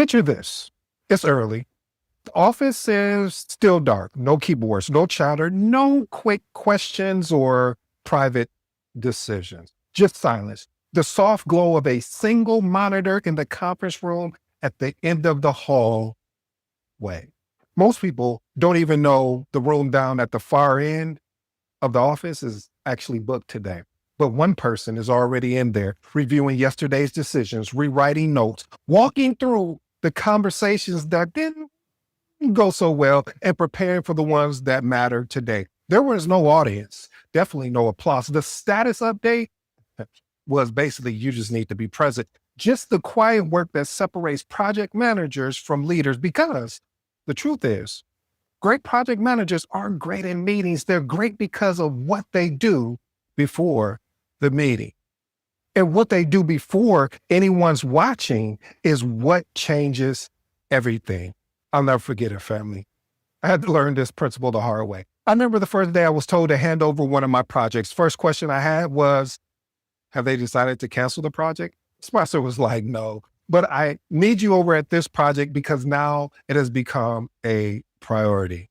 Picture this. It's early. The office is still dark. No keyboards, no chatter, no quick questions or private decisions. Just silence. The soft glow of a single monitor in the conference room at the end of the hallway. Most people don't even know the room down at the far end of the office is actually booked today. But one person is already in there reviewing yesterday's decisions, rewriting notes, walking through the conversations that didn't go so well, and preparing for the ones that matter today. There was no audience, definitely no applause. The status update was basically you just need to be present. Just the quiet work that separates project managers from leaders, because the truth is, great project managers aren't great in meetings. They're great because of what they do before the meeting. And what they do before anyone's watching is what changes everything. I'll never forget it, family. I had to learn this principle the hard way. I remember the first day I was told to hand over one of my projects. First question I had was, have they decided to cancel the project? Sponsor was like, no, but I need you over at this project because now it has become a priority.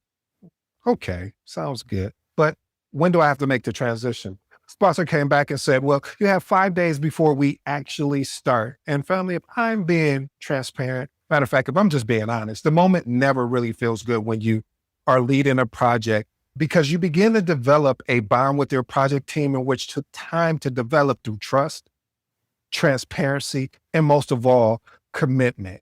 Okay, sounds good. But when do I have to make the transition? Sponsor came back and said, well, you have 5 days before we actually start. And family, if I'm being transparent, matter of fact, if I'm just being honest, the moment never really feels good when you are leading a project because you begin to develop a bond with your project team in which took time to develop through trust, transparency, and most of all, commitment.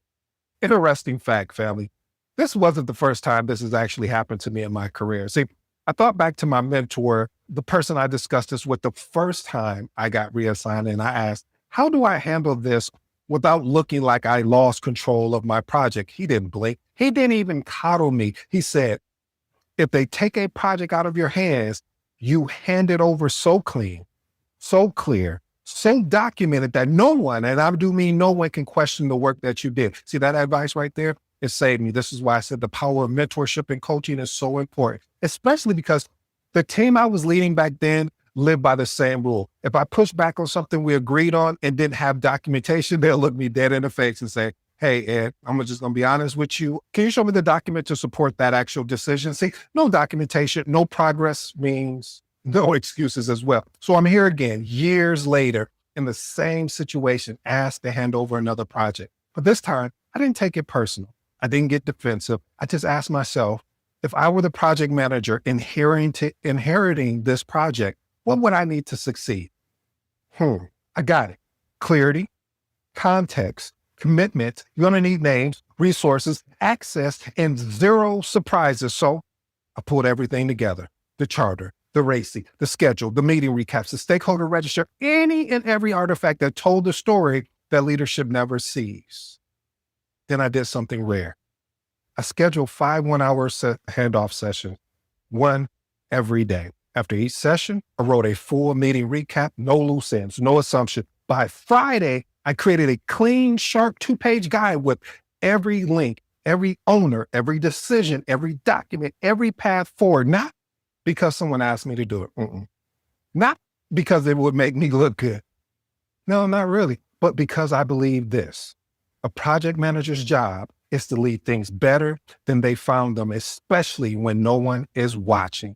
Interesting fact, family. This wasn't the first time this has actually happened to me in my career. See, I thought back to my mentor, the person I discussed this with the first time I got reassigned, and I asked, how do I handle this without looking like I lost control of my project? He didn't blink. He didn't even coddle me. He said, if they take a project out of your hands, you hand it over so clean, so clear, so documented that no one, and I do mean no one, can question the work that you did. See that advice right there? It saved me. This is why I said the power of mentorship and coaching is so important, especially because the team I was leading back then lived by the same rule. If I pushed back on something we agreed on and didn't have documentation, they'll look me dead in the face and say, hey, Ed, I'm just going to be honest with you. Can you show me the document to support that actual decision? See, no documentation, no progress means no excuses as well. So I'm here again, years later, in the same situation, asked to hand over another project. But this time, I didn't take it personal. I didn't get defensive. I just asked myself, if I were the project manager inheriting this project, what would I need to succeed? I got it. Clarity, context, commitment. You're going to need names, resources, access, and zero surprises. So I pulled everything together. The charter, the RACI, the schedule, the meeting recaps, the stakeholder register, any and every artifact that told the story that leadership never sees. Then I did something rare. I scheduled 5 1-hour handoff sessions, one every day. After each session, I wrote a full meeting recap, no loose ends, no assumption. By Friday, I created a clean, sharp 2-page guide with every link, every owner, every decision, every document, every path forward, not because someone asked me to do it. Not because it would make me look good. No, not really, but because I believe this. A project manager's job is to lead things better than they found them, especially when no one is watching.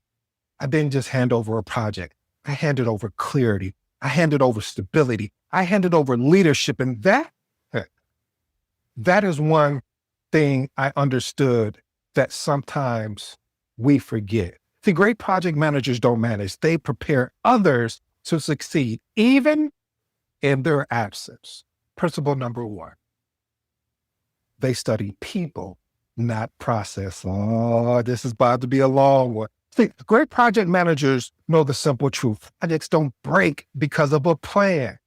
I didn't just hand over a project. I handed over clarity. I handed over stability. I handed over leadership. And that is one thing I understood that sometimes we forget. See, great project managers don't manage. They prepare others to succeed, even in their absence. Principle number 1. They study people, not process. Oh, this is about to be a long one. See, great project managers know the simple truth. Projects don't break because of a plan.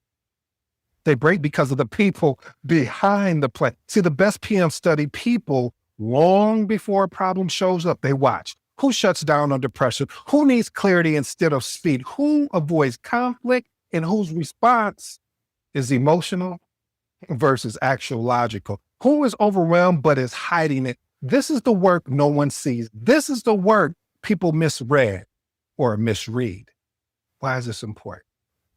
They break because of the people behind the plan. See, the best PMs study people long before a problem shows up. They watch. Who shuts down under pressure? Who needs clarity instead of speed? Who avoids conflict? And whose response is emotional versus actual logical? Who is overwhelmed but is hiding it? This is the work no one sees. This is the work people misread or misread. Why is this important?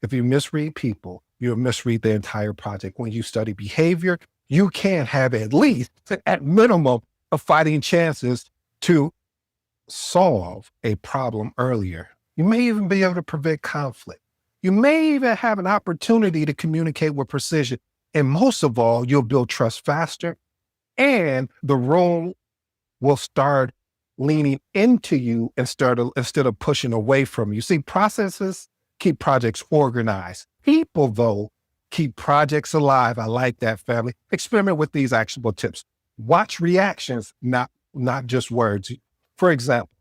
If you misread people, you'll misread the entire project. When you study behavior, you can have at least, at minimum, a fighting chances to solve a problem earlier. You may even be able to prevent conflict. You may even have an opportunity to communicate with precision. And most of all, you'll build trust faster, and the room will start leaning into you instead of pushing away from you. See, processes keep projects organized. People, though, keep projects alive. I like that, family. Experiment with these actionable tips. Watch reactions, not just words. For example,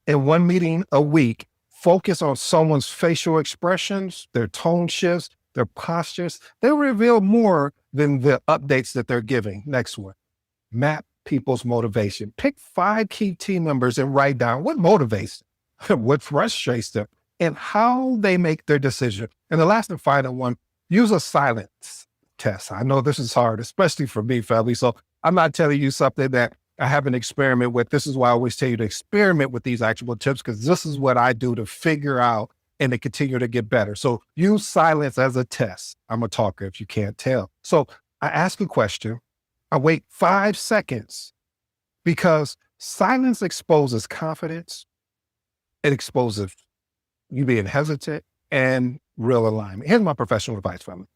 in one meeting a week, focus on someone's facial expressions, their tone shifts, their postures. They reveal more than the updates that they're giving. Next one, map people's motivation. Pick 5 key team members and write down what motivates them, what frustrates them, and how they make their decision. And the last and final one, use a silence test. I know this is hard, especially for me, family. So I'm not telling you something that I haven't experimented with. This is why I always tell you to experiment with these actionable tips, because this is what I do to figure out and to continue to get better. So use silence as a test. I'm a talker if you can't tell. So I ask a question. I wait 5 seconds, because silence exposes confidence. It exposes you being hesitant and real alignment. Here's my professional advice, family.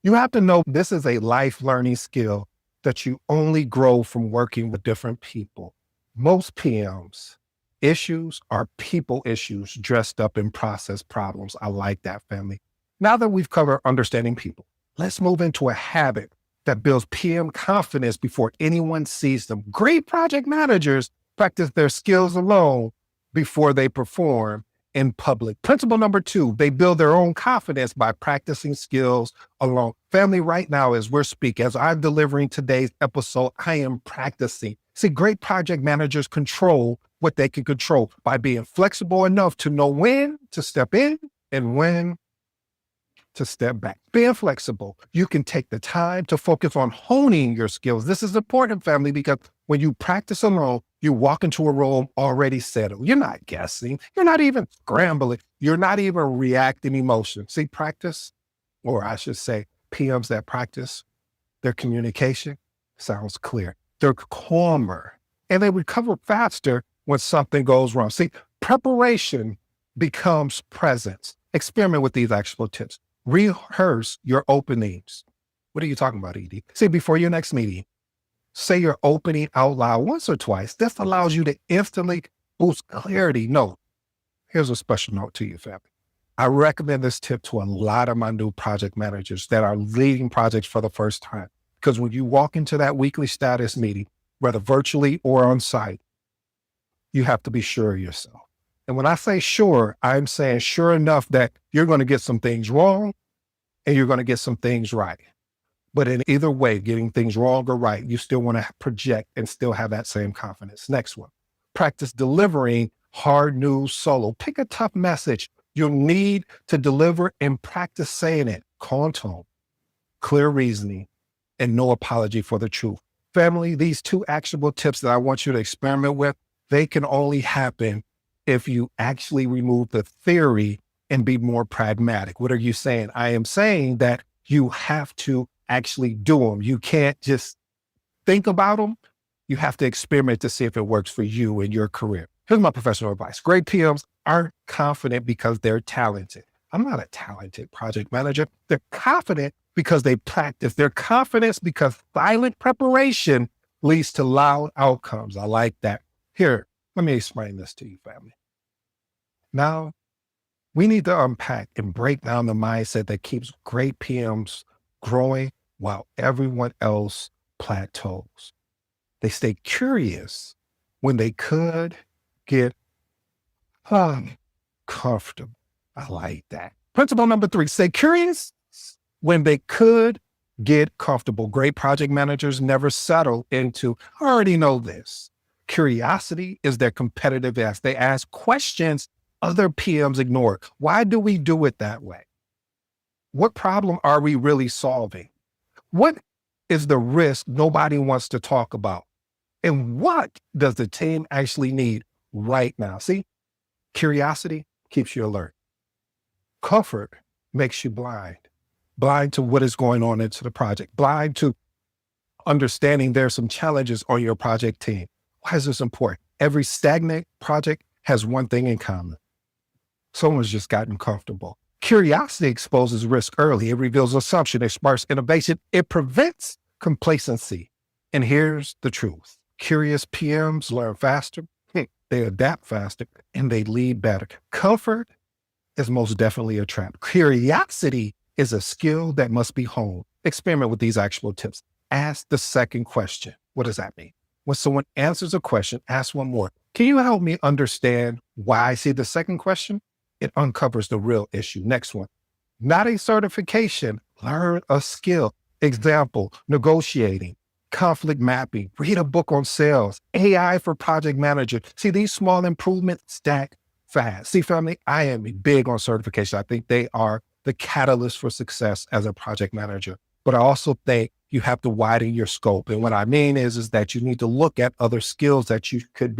You have to know this is a life learning skill that you only grow from working with different people. Most PMs issues are people issues dressed up in process problems. I like that, family. Now that we've covered understanding people, let's move into a habit that builds PM confidence before anyone sees them. Great project managers practice their skills alone before they perform in public. Principle number 2, they build their own confidence by practicing skills alone. Family, right now, as we're speaking, as I'm delivering today's episode, I am practicing. See, great project managers control what they can control by being flexible enough to know when to step in and when to step back. Being flexible, you can take the time to focus on honing your skills. This is important, family, because when you practice alone, you walk into a room already settled. You're not guessing. You're not even scrambling. You're not even reacting emotion. See, practice, or I should say PMs that practice their communication sounds clear. They're calmer and they recover faster when something goes wrong. See, preparation becomes presence. Experiment with these actionable tips. Rehearse your openings. What are you talking about, Edie? See, before your next meeting, say your opening out loud once or twice. This allows you to instantly boost clarity. No, here's a special note to you, family. I recommend this tip to a lot of my new project managers that are leading projects for the first time. Because when you walk into that weekly status meeting, whether virtually or on site, you have to be sure of yourself. And when I say sure, I'm saying sure enough that you're going to get some things wrong and you're going to get some things right. But in either way, getting things wrong or right, you still want to project and still have that same confidence. Next one, practice delivering hard news solo. Pick a tough message you'll need to deliver and practice saying it. Calm tone, clear reasoning, and no apology for the truth. Family, these 2 actionable tips that I want you to experiment with, they can only happen if you actually remove the theory and be more pragmatic. What are you saying? I am saying that you have to actually do them. You can't just think about them. You have to experiment to see if it works for you in your career. Here's my professional advice. Great PMs aren't confident because they're talented. I'm not a talented project manager. They're confident because they practice. They're confident because silent preparation leads to loud outcomes. I like that. Here, let me explain this to you, family. Now, we need to unpack and break down the mindset that keeps great PMs growing while everyone else plateaus. They stay curious when they could get comfortable. I like that. Principle number 3, stay curious when they could get comfortable. Great project managers never settle into, I already know this. Curiosity is their competitive edge. They ask questions other PMs ignore. Why do we do it that way? What problem are we really solving? What is the risk nobody wants to talk about? And what does the team actually need right now? See, curiosity keeps you alert. Comfort makes you blind to what is going on into the project, blind to Understanding there's some challenges on your project team. Why is this important? Every stagnant project has one thing in common. Someone's just gotten comfortable. Curiosity exposes risk early. It reveals assumption. It sparks innovation. It prevents complacency. And here's the truth. Curious PMs learn faster, they adapt faster, and they lead better. Comfort is most definitely a trap. Curiosity is a skill that must be honed. Experiment with these actual tips. Ask the second question. What does that mean? When someone answers a question, ask one more. Can you help me understand why I see the second question? It uncovers the real issue. Next one. Not a certification. Learn a skill. Example, negotiating, conflict mapping, read a book on sales, AI for project manager. See, these small improvements stack fast. See, family, I am big on certification. I think they are the catalyst for success as a project manager. But I also think you have to widen your scope. And what I mean is that you need to look at other skills that you could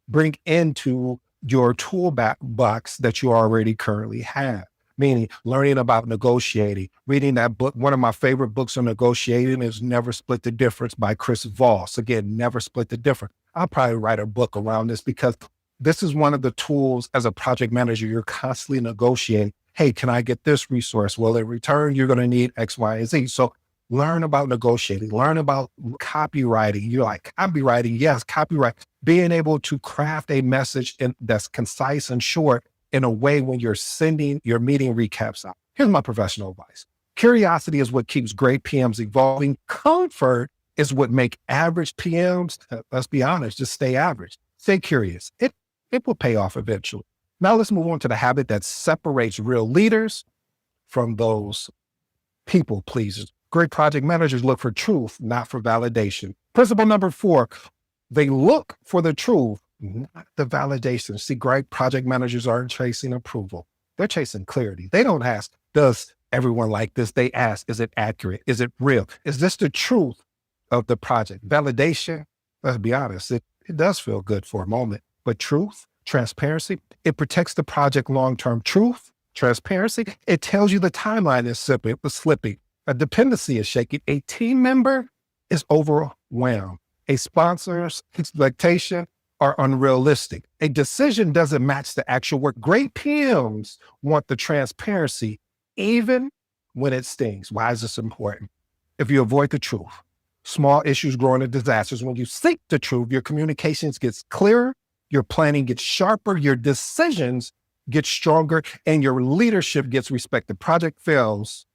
bring into your toolbox that you already currently have. Meaning learning about negotiating, reading that book. One of my favorite books on negotiating is Never Split the Difference by Chris Voss. Again, Never Split the Difference. I'll probably write a book around this because this is one of the tools as a project manager, you're constantly negotiating. Hey, can I get this resource? Well, in return, you're going to need X, Y, and Z. So learn about negotiating, learn about copywriting. You're like, copywriting, yes, copyright. Being able to craft a message that's concise and short in a way when you're sending your meeting recaps out. Here's my professional advice. Curiosity is what keeps great PMs evolving. Comfort is what makes average PMs, let's be honest, just stay average. Stay curious. It will pay off eventually. Now let's move on to the habit that separates real leaders from those people pleasers. Great project managers look for truth, not for validation. Principle number 4, they look for the truth, not the validation. See, great project managers aren't chasing approval. They're chasing clarity. They don't ask, does everyone like this? They ask, is it accurate? Is it real? Is this the truth of the project? Validation, let's be honest, it does feel good for a moment, but truth, transparency, it protects the project long-term. Truth, transparency, it tells you the timeline is slipping. A dependency is shaky. A team member is overwhelmed. A sponsor's expectation are unrealistic. A decision doesn't match the actual work. Great PMs want the transparency, even when it stings. Why is this important? If you avoid the truth, small issues grow into disasters. When you seek the truth, your communications gets clearer, your planning gets sharper, your decisions get stronger, and your leadership gets respected. Project fails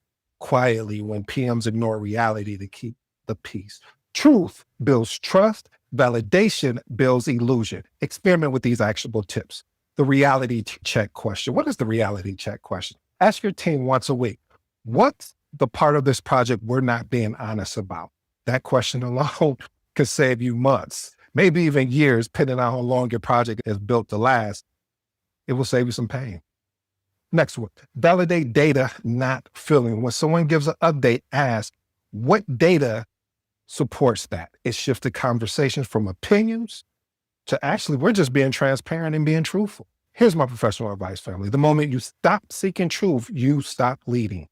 quietly when PMs ignore reality to keep the peace. Truth builds trust. Validation builds illusion. Experiment with these actionable tips. The reality check question. What is the reality check question? Ask your team once a week, what's the part of this project we're not being honest about? That question alone could save you months, maybe even years, depending on how long your project is built to last. It will save you some pain. Next one, validate data, not feeling. When someone gives an update, ask what data supports that. It shifted conversations from opinions to actually, we're just being transparent and being truthful. Here's my professional advice, family. The moment you stop seeking truth, you stop leading.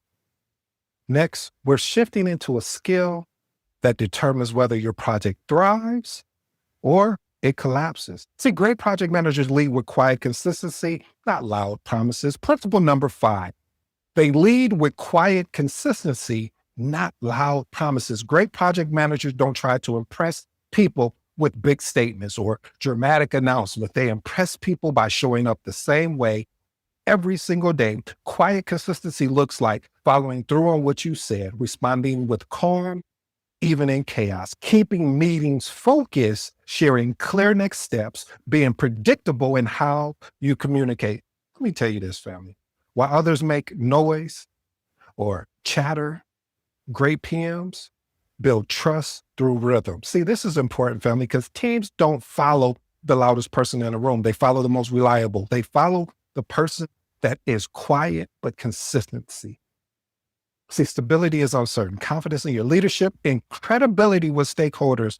Next, we're shifting into a skill that determines whether your project thrives or it collapses. See, great project managers lead with quiet consistency, not loud promises. Principle number 5, they lead with quiet consistency, not loud promises. Great project managers don't try to impress people with big statements or dramatic announcements. They impress people by showing up the same way every single day. Quiet consistency looks like following through on what you said, responding with calm, even in chaos, keeping meetings focused, sharing clear next steps, being predictable in how you communicate. Let me tell you this, family. While others make noise or chatter, great PMs build trust through rhythm. See, this is important, family, because teams don't follow the loudest person in the room. They follow the most reliable. They follow the person that is quiet, but consistency. See, stability is uncertain. Confidence in your leadership and credibility with stakeholders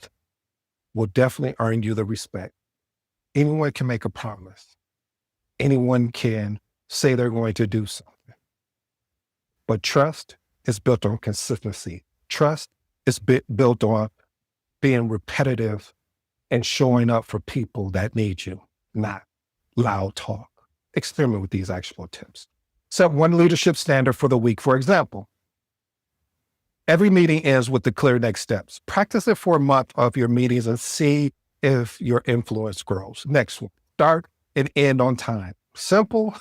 will definitely earn you the respect. Anyone can make a promise. Anyone can say they're going to do something. But trust is built on consistency. Trust is built on being repetitive and showing up for people that need you, not loud talk. Experiment with these actual tips. Set one leadership standard for the week. For example, every meeting ends with the clear next steps. Practice it for a month of your meetings and see if your influence grows. Next one, start and end on time. Simple,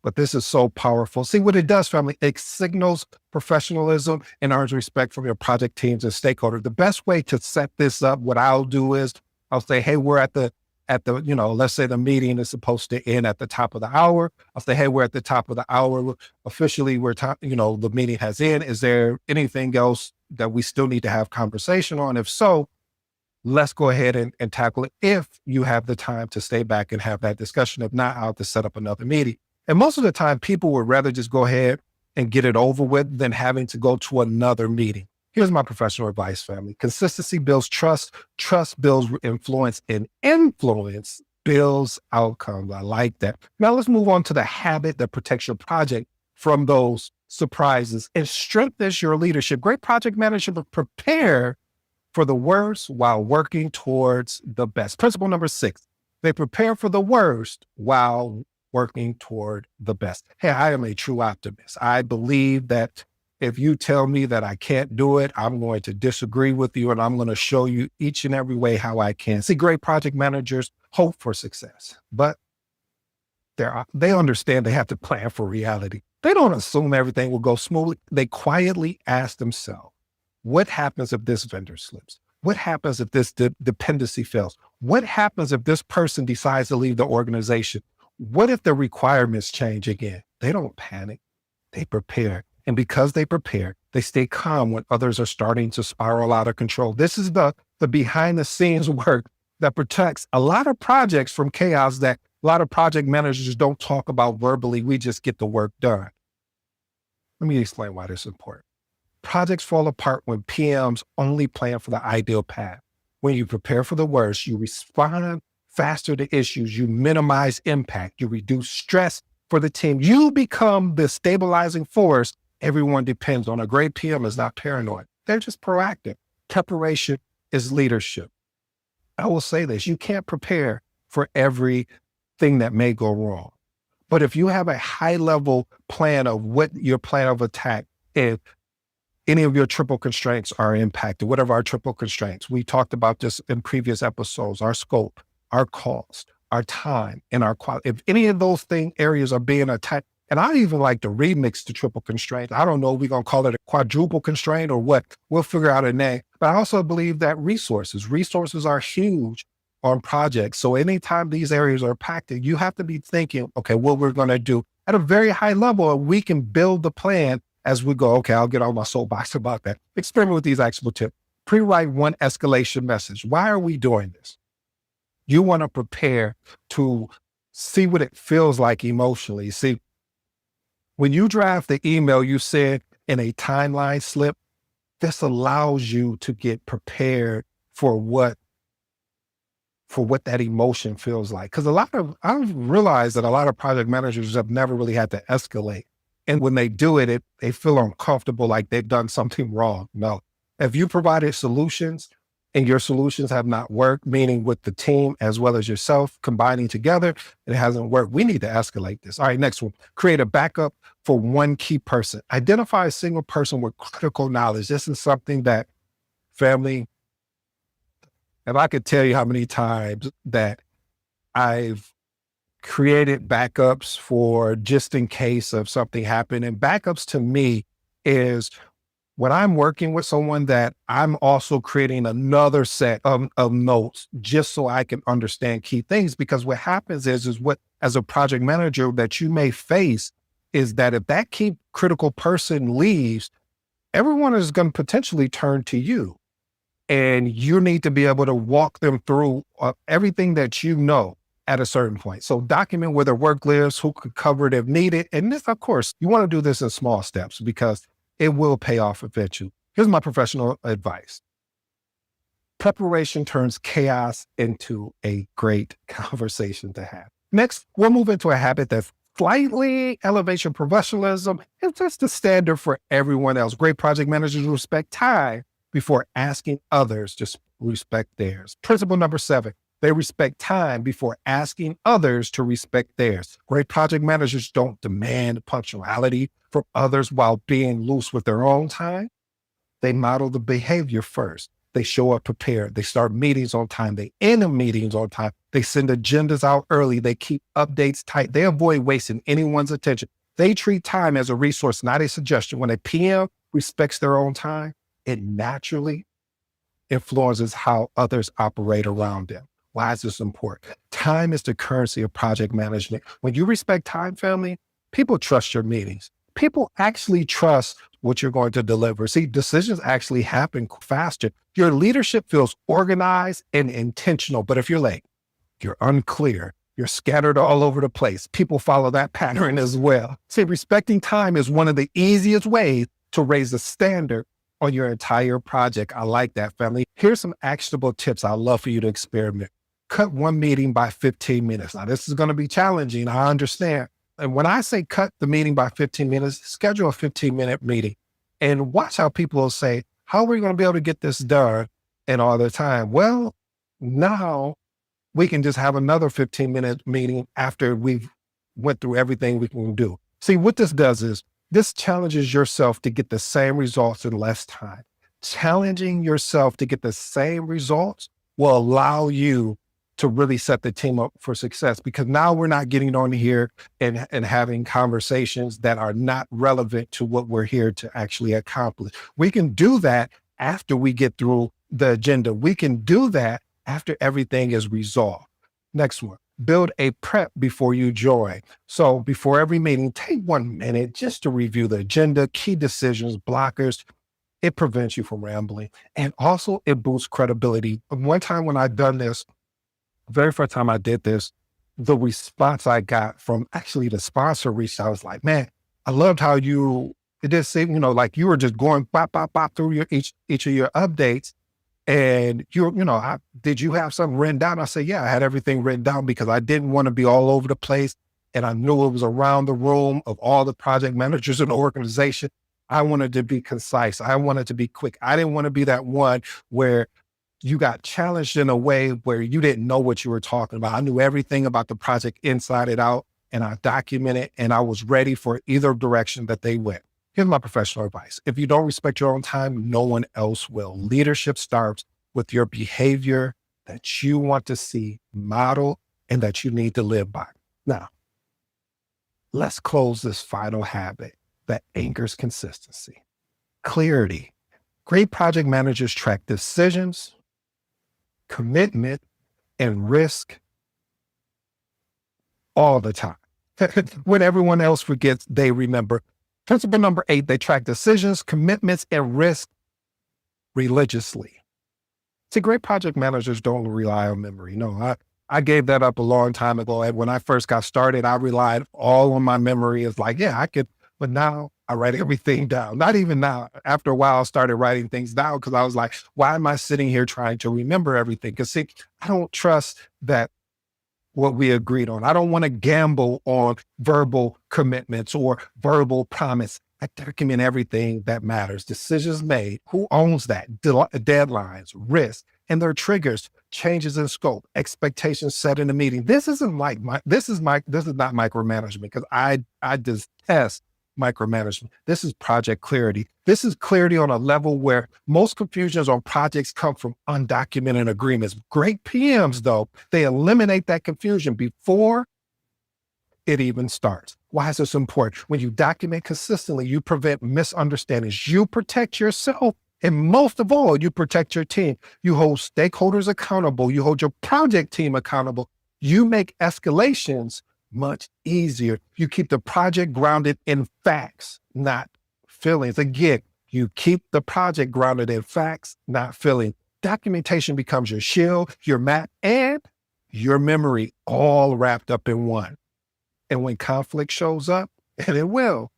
but this is so powerful. See what it does, family. It signals professionalism and earns respect from your project teams and stakeholders. The best way to set this up, what I'll do is I'll say, hey, we're at the, let's say the meeting is supposed to end at the top of the hour. I'll say, hey, we're at the top of the hour. Officially, the meeting has ended. Is there anything else that we still need to have conversation on? If so, let's go ahead and tackle it if you have the time to stay back and have that discussion. If not, I'll have to set up another meeting. And most of the time, people would rather just go ahead and get it over with than having to go to another meeting. Here's my professional advice, family. Consistency builds trust, trust builds influence, and influence builds outcomes. I like that. Now let's move on to the habit that protects your project from those surprises and strengthens your leadership. Great project managers prepare for the worst while working towards the best. Principle number 6, they prepare for the worst while working toward the best. Hey, I am a true optimist. I believe that if you tell me that I can't do it, I'm going to disagree with you and I'm going to show you each and every way how I can. See, great project managers hope for success, but they understand they have to plan for reality. They don't assume everything will go smoothly. They quietly ask themselves, what happens if this vendor slips? What happens if this dependency fails? What happens if this person decides to leave the organization? What if the requirements change again? They don't panic. They prepare. And because they prepare, they stay calm when others are starting to spiral out of control. This is the behind the scenes work that protects a lot of projects from chaos that a lot of project managers don't talk about verbally. We just get the work done. Let me explain why this is important. Projects fall apart when PMs only plan for the ideal path. When you prepare for the worst, you respond faster to issues, you minimize impact, you reduce stress for the team. You become the stabilizing force everyone depends on. A great PM is not paranoid. They're just proactive. Preparation is leadership. I will say this, you can't prepare for everything that may go wrong. But if you have a high level plan of what your plan of attack, if any of your triple constraints are impacted, what are our triple constraints? We talked about this in previous episodes, our scope, our cost, our time, and our quality. If any of those areas are being attacked, and I even like to remix the triple constraint. I don't know if we're going to call it a quadruple constraint or what. We'll figure out a name. But I also believe that resources are huge on projects. So anytime these areas are impacted, you have to be thinking, okay, what we're going to do at a very high level, and we can build the plan as we go. Okay, I'll get on my soapbox about that. Experiment with these actual tips. Pre-write one escalation message. Why are we doing this? You want to prepare to see what it feels like emotionally. See, when you draft the email, you said in a timeline slip, this allows you to get prepared for what that emotion feels like. Because I've realized that a lot of project managers have never really had to escalate. And when they do it, they feel uncomfortable, like they've done something wrong. No, if you provided solutions and your solutions have not worked, meaning with the team as well as yourself combining together, it hasn't worked. We need to escalate this. All right, next one, create a backup for one key person. Identify a single person with critical knowledge. This is something that, family, if I could tell you how many times that I've created backups for just in case of something happened. And backups to me is when I'm working with someone that I'm also creating another set of notes just so I can understand key things. Because what happens is what, as a project manager that you may face is that if that key critical person leaves, everyone is going to potentially turn to you. And you need to be able to walk them through everything that you know at a certain point. So document where their work lives, who could cover it if needed. And this, of course, you want to do this in small steps because it will pay off eventually. Here's my professional advice. Preparation turns chaos into a great conversation to have. Next, we'll move into a habit that slightly elevates your professionalism. It's just the standard for everyone else. Great project managers respect time before asking others to respect theirs. Principle number 7, they respect time before asking others to respect theirs. Great project managers don't demand punctuality from others while being loose with their own time. They model the behavior first. They show up prepared. They start meetings on time. They end the meetings on time. They send agendas out early. They keep updates tight. They avoid wasting anyone's attention. They treat time as a resource, not a suggestion. When a PM respects their own time, it naturally influences how others operate around them. Why is this important? Time is the currency of project management. When you respect time, family, people trust your meetings. People actually trust what you're going to deliver. See, decisions actually happen faster. Your leadership feels organized and intentional. But if you're late, you're unclear, you're scattered all over the place, people follow that pattern as well. See, respecting time is one of the easiest ways to raise the standard on your entire project. I like that, family. Here's some actionable tips I'd love for you to experiment. Cut one meeting by 15 minutes. Now, this is going to be challenging. I understand. And when I say cut the meeting by 15 minutes, schedule a 15-minute meeting and watch how people will say, how are we going to be able to get this done in all the time? Well, now we can just have another 15-minute meeting after we've went through everything we can do. See, what this does is this challenges yourself to get the same results in less time. Challenging yourself to get the same results will allow you to really set the team up for success, because now we're not getting on here and having conversations that are not relevant to what we're here to actually accomplish. We can do that after we get through the agenda. We can do that after everything is resolved. Next one, build a prep before you join. So before every meeting, take 1 minute just to review the agenda, key decisions, blockers. It prevents you from rambling. And also it boosts credibility. One time when I've done this, very first time I did this, the response I got from actually the sponsor reached out. I was like, man, I loved how it just seemed, like you were just going bop, bop, bop through each of your updates. And did you have something written down? I said, yeah, I had everything written down because I didn't want to be all over the place. And I knew it was around the room of all the project managers in the organization. I wanted to be concise. I wanted to be quick. I didn't want to be that one where you got challenged in a way where you didn't know what you were talking about. I knew everything about the project inside and out, and I documented, and I was ready for either direction that they went. Here's my professional advice. If you don't respect your own time, no one else will. Leadership starts with your behavior that you want to see model and that you need to live by. Now, let's close this final habit that anchors consistency. Clarity. Great project managers track decisions, commitment, and risk all the time. When everyone else forgets, they remember. Principle number 8, they track decisions, commitments, and risk religiously. See, great project managers don't rely on memory. No, I gave that up a long time ago. And when I first got started, I relied all on my memory. It's like, yeah, I could, but now I write everything down. Not even now. After a while, I started writing things down because I was like, why am I sitting here trying to remember everything? Because see, I don't trust that what we agreed on. I don't want to gamble on verbal commitments or verbal promise. I document everything that matters. Decisions made, who owns that, deadlines, risk, and their triggers, changes in scope, expectations set in the meeting. This is not micromanagement, because I detest micromanagement. This is project clarity. This is clarity on a level where most confusions on projects come from undocumented agreements. Great PMs, though, they eliminate that confusion before it even starts. Why is this important? When you document consistently, you prevent misunderstandings. You protect yourself. And most of all, you protect your team. You hold stakeholders accountable. You hold your project team accountable. You make escalations much easier. You keep the project grounded in facts, not feelings. Again, you keep the project grounded in facts, not feelings. Documentation becomes your shield, your map, and your memory, all wrapped up in one. And when conflict shows up, and it will,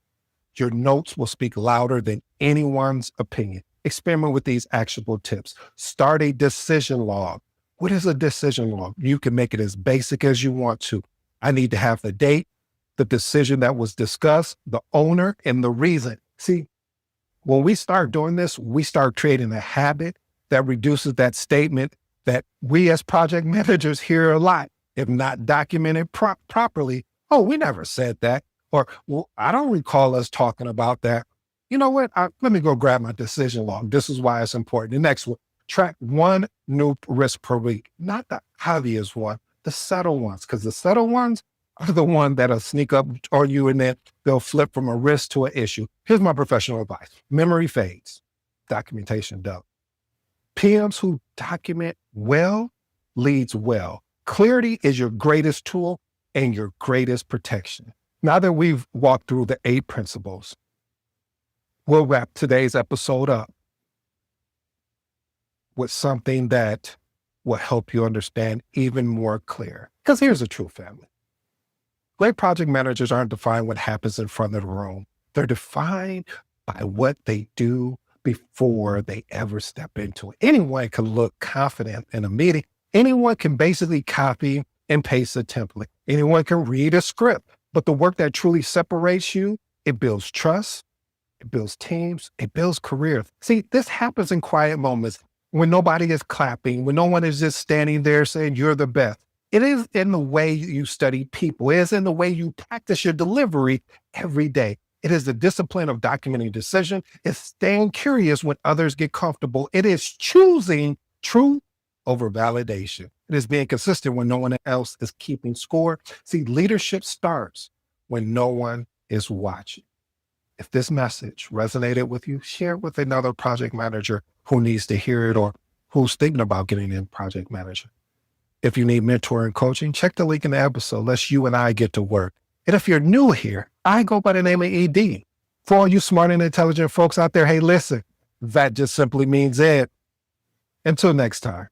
your notes will speak louder than anyone's opinion. Experiment with these actionable tips. Start a decision log. What is a decision log? You can make it as basic as you want to. I need to have the date, the decision that was discussed, the owner, and the reason. See, when we start doing this, we start creating a habit that reduces that statement that we as project managers hear a lot, if not documented properly. Oh, we never said that. Or, well, I don't recall us talking about that. You know what? Let me go grab my decision log. This is why it's important. The next one, track one new risk per week, not the obvious one, the subtle ones, because the subtle ones are the one that'll sneak up on you and then they'll flip from a risk to an issue. Here's my professional advice. Memory fades, documentation does. PMs who document well leads well. Clarity is your greatest tool and your greatest protection. Now that we've walked through the 8 principles, we'll wrap today's episode up with something that will help you understand even more clear. Because here's the truth, family. Great project managers aren't defined what happens in front of the room. They're defined by what they do before they ever step into it. Anyone can look confident in a meeting. Anyone can basically copy and paste a template. Anyone can read a script. But the work that truly separates you, it builds trust, it builds teams, it builds careers. See, this happens in quiet moments when nobody is clapping, when no one is just standing there saying you're the best. It is in the way you study people. It is in the way you practice your delivery every day. It is the discipline of documenting decision. It's staying curious when others get comfortable. It is choosing truth over validation. It is being consistent when no one else is keeping score. See, leadership starts when no one is watching. If this message resonated with you, share it with another project manager who needs to hear it or who's thinking about getting in project manager. If you need mentoring coaching, check the link in the episode. Let's you and I get to work. And if you're new here, I go by the name of ED. For all you smart and intelligent folks out there, hey, listen, that just simply means Ed. Until next time.